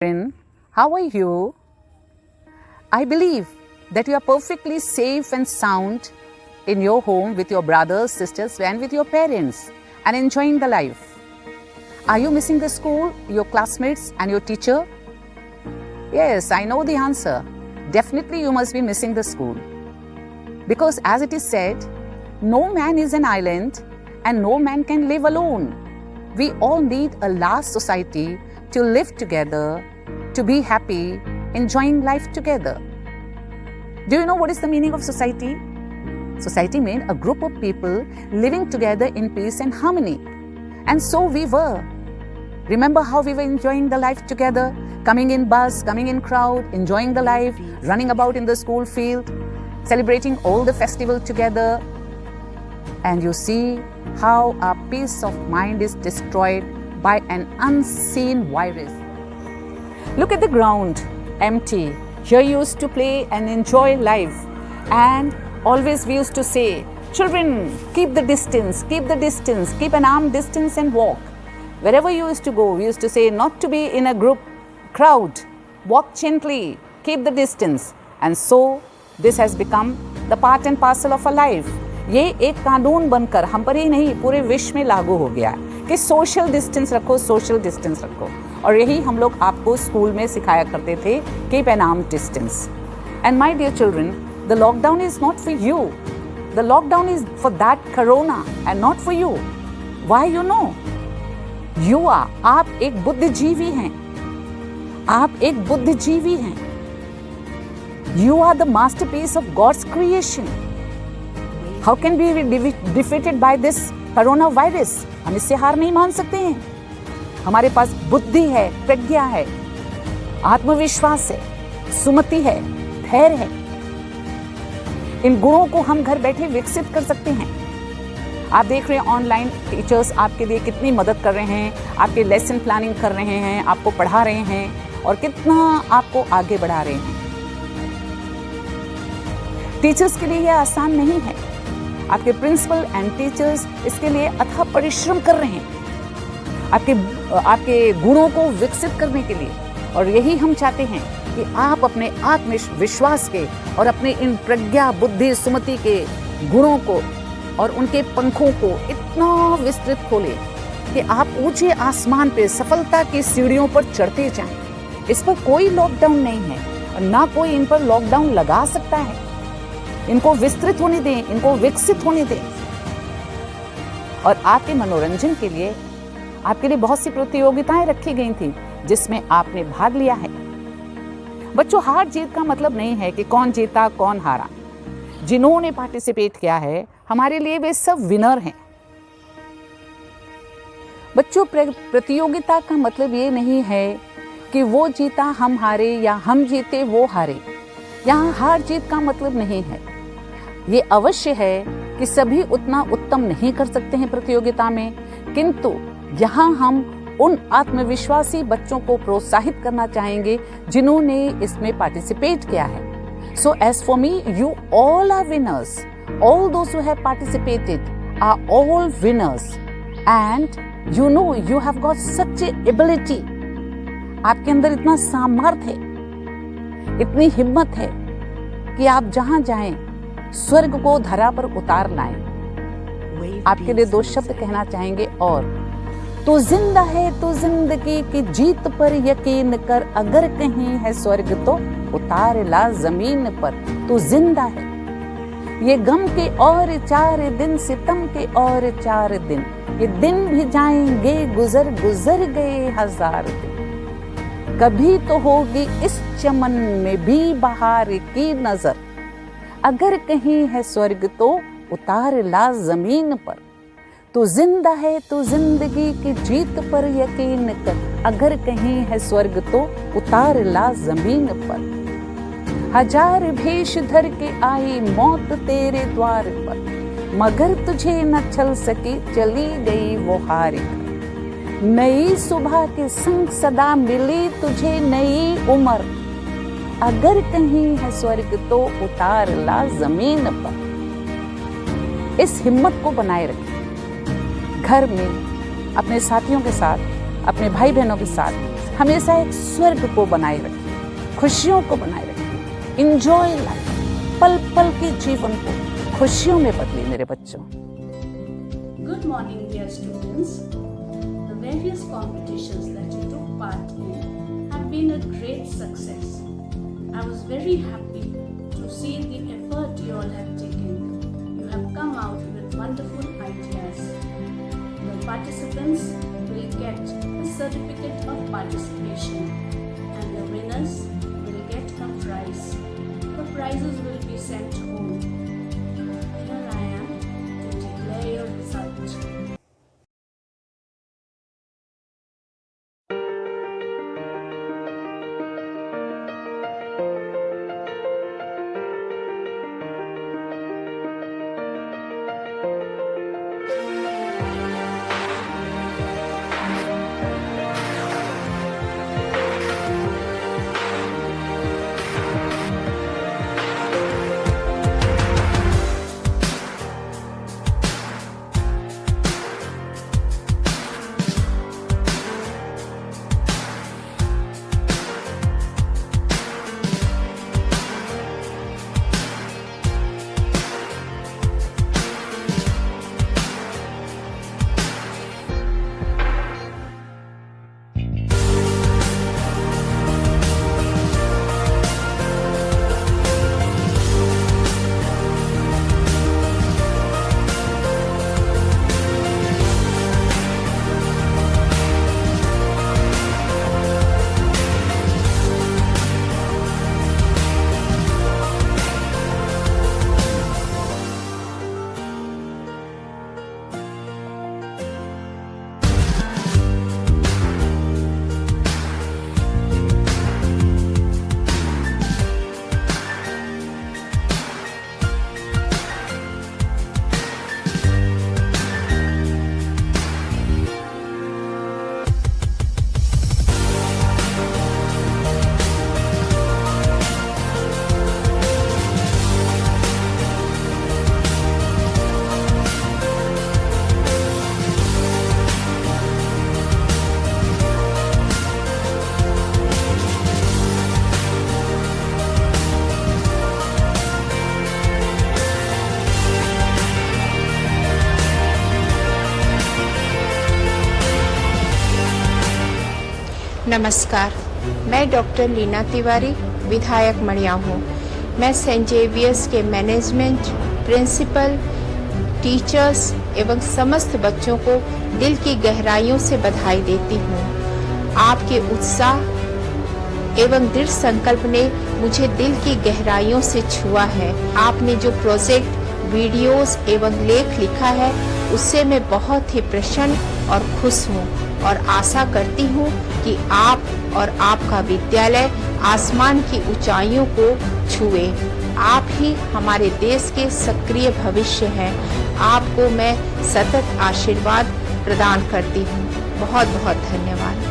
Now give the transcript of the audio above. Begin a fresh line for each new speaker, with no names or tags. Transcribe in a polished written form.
Children, how are you? I believe that you are perfectly safe and sound in your home with your brothers, sisters, and with your parents and enjoying the life. Are you missing the school, your classmates, and your teacher? Yes, I know the answer. Definitely, you must be missing the school. Because, as it is said, no man is an island and no man can live alone. We all need a large society to live together, to be happy, enjoying life together. Do you know what is the meaning of society? Society means a group of people living together in peace and harmony. And so we were. Remember how we were enjoying the life together, coming in bus, coming in crowd, enjoying the life, running about in the school field, celebrating all the festival together. And you see how our peace of mind is destroyed by an unseen virus. Look at the ground, empty. Here you used to play and enjoy life. And always we used to say, children, keep the distance, keep an arm distance and walk. Wherever you used to go, we used to say not to be in a group, crowd, walk gently, keep the distance. And so this has become the part and parcel of our life. ये एक कानून बनकर हम पर ही नहीं पूरे विश्व में लागू हो गया कि सोशल डिस्टेंस रखो और यही हम लोग आपको स्कूल में सिखाया करते थे keep an arm distance. And my dear children, the lockdown is not for you, the lockdown is for that corona and not for you. Why? You know, you are, आप एक बुद्धिजीवी हैं, you are the masterpiece of God's creation. How can we be defeated by this coronavirus? हम इससे हार नहीं मान सकते हैं. हमारे पास बुद्धि है, प्रज्ञा है, आत्मविश्वास है, सुमति है, धैर्य है. इन गुणों को हम घर बैठे विकसित कर सकते हैं. आप देख रहे हैं ऑनलाइन टीचर्स आपके लिए कितनी मदद कर रहे हैं, आपके लेसन प्लानिंग कर रहे हैं, आपको पढ़ा रहे हैं और कितना आपको आगे बढ़ा रहे हैं. टीचर्स के लिए यह आसान नहीं है. आपके प्रिंसिपल एंड टीचर्स इसके लिए अथक परिश्रम कर रहे हैं आपके गुणों को विकसित करने के लिए. और यही हम चाहते हैं कि आप अपने आत्मविश्वास के और अपने इन प्रज्ञा, बुद्धि, सुमति के गुणों को और उनके पंखों को इतना विस्तृत खोलें कि आप ऊंचे आसमान पे सफलता की सीढ़ियों पर चढ़ते जाएं. इस पर कोई लॉकडाउन नहीं है और ना कोई इन पर लॉकडाउन लगा सकता है. इनको विस्तृत होने दें, इनको विकसित होने दें. और आपके मनोरंजन के लिए आपके लिए बहुत सी प्रतियोगिताएं रखी गई थी जिसमें आपने भाग लिया है. बच्चों, हार जीत का मतलब नहीं है कि कौन जीता कौन हारा. जिन्होंने पार्टिसिपेट किया है हमारे लिए वे सब विनर हैं. बच्चों, प्रतियोगिता का मतलब ये नहीं है कि वो जीता हम हारे या हम जीते वो हारे. यहाँ हार जीत का मतलब नहीं है. ये अवश्य है कि सभी उतना उत्तम नहीं कर सकते हैं प्रतियोगिता में, किंतु यहाँ हम उन आत्मविश्वासी बच्चों को प्रोत्साहित करना चाहेंगे जिन्होंने इसमें पार्टिसिपेट किया है. So as for me, you all are winners. All those who have participated are all winners. And you know, you have got such a ability. आपके अंदर इतना सामर्थ्य है, इतनी हिम्मत है कि आप जहां जाएं स्वर्ग को धरा पर उतार लाएं. आपके लिए दो शब्द कहना चाहेंगे. और तो जिंदा है तो जिंदगी की जीत पर यकीन कर, अगर कहीं है स्वर्ग तो उतार ला जमीन पर. तो जिंदा है. ये गम के और 4 दिन, सितम के और 4 दिन, ये दिन भी जाएंगे गुजर गए 1000 दिन. कभी तो होगी इस चमन में भी बहार की नजर, अगर कहीं है स्वर्ग तो उतार ला जमीन पर. तो जिंदा है तो जिंदगी की जीत पर यकीन कर, अगर कहीं है स्वर्ग तो उतार ला जमीन पर. 1000 भेष धर के आई मौत तेरे द्वार पर, मगर तुझे न छल सकी चली गई वो हार. नई सुबह के संग सदा मिली तुझे नई उम्र, अगर कहीं है स्वर्ग तो उतार ला जमीन पर. इस हिम्मत को बनाए रखें. घर में अपने साथियों के साथ, अपने भाई बहनों के साथ हमेशा एक स्वर्ग को बनाए रखिए, खुशियों को बनाए रखिए। इंजॉय लाइफ, पल पल के जीवन को खुशियों में बदलिए मेरे बच्चों।
Good morning, dear students. The various competitions that you took part in have been a great success. I was very happy to see the effort you all have taken. You have come out with wonderful ideas. The participants will get a certificate of participation and the winners will get a prize. The prizes will be sent home. Here I am to declare your result.
नमस्कार, मैं doctor Leena Tiwari, विधायक मड़ियाव हूँ। मैं Saint Xavier's के management, principal, teachers एवं समस्त बच्चों को दिल की गहराइयों से बधाई देती हूँ। आपके उत्साह एवं दृढ़ संकल्प ने मुझे दिल की गहराइयों से छुआ है। आपने जो प्रोजेक्ट, वीडियोस एवं लेख लिखा है उससे मैं बहुत ही प्रसन्न और खुश हूँ और आशा करती हूँ कि आप और आपका विद्यालय आसमान की ऊंचाइयों को छुए। आप ही हमारे देश के सक्रिय भविष्य हैं। आपको मैं सतत आशीर्वाद प्रदान करती हूँ। बहुत बहुत धन्यवाद।